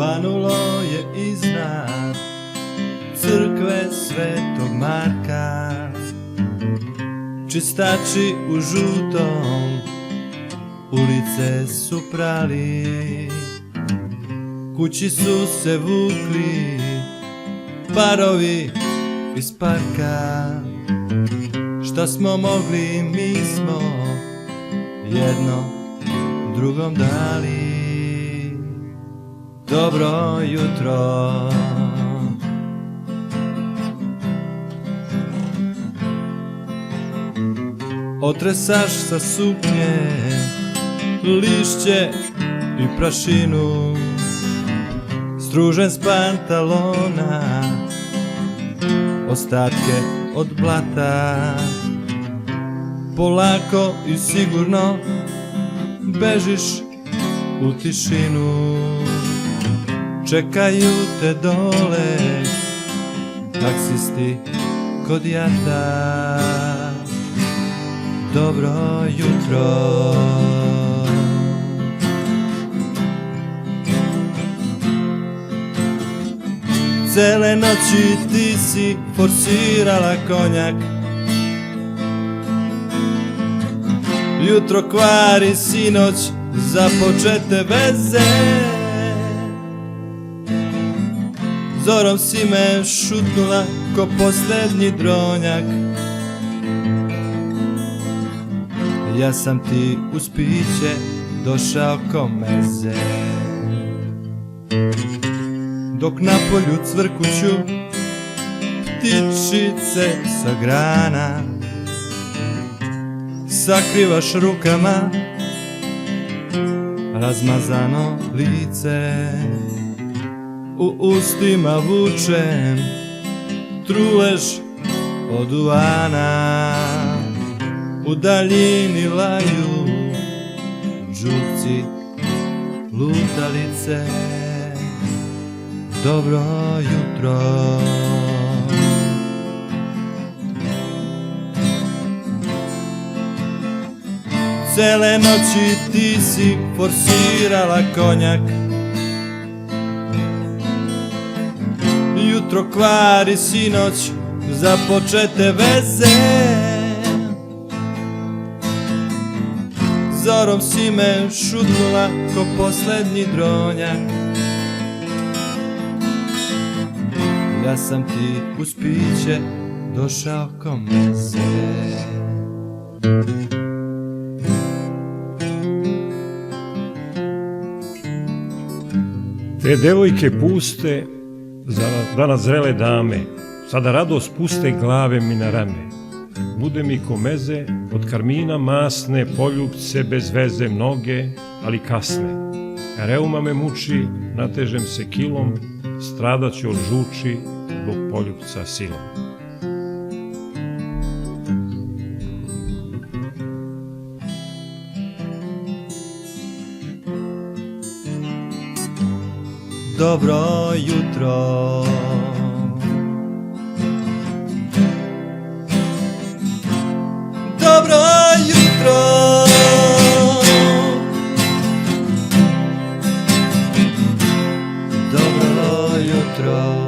svanulo je iznad crkve Svetog Marka. Čistači u žutom ulice su prali, kući su se vukli parovi iz parka. Šta smo mogli, mi smo jedno drugom dali dobro jutro. Otresaš sa suknje lišće i prašinu, stružen s pantalona ostatke od blata. Polako i sigurno bežiš u tišinu, čekaju te dole taksisti kod jata. Dobro jutro. Cele noći ti si forsirala konjak, jutro kvari sinoć započete veze. Zorom si me šutnula ko posljednji dronjak, ja sam ti uz piće došao ko meze. Dok na polju cvrkuću ptičice sa grana, sakrivaš rukama razmazano lice. U ustima vučem trulež od duvana, u daljini laju župci lutalice. Dobro jutro. Cele noći ti si forsirala konjak, jutro kvari sinoć započete veze. Zorom si me šutnula ko posljednji dronjak, ja sam ti uz piće došao ko meze. Te devojke puste, za danas zrele dame, sada rado spuste glave mi na rame. Bude mi ko meze, od karmina masne, poljupce bez veze mnoge, ali kasne. Reuma me muči, natežem se kilom, stradaću od žuči zbog poljupca silom. Dobro jutro. Dobro jutro. Dobro jutro.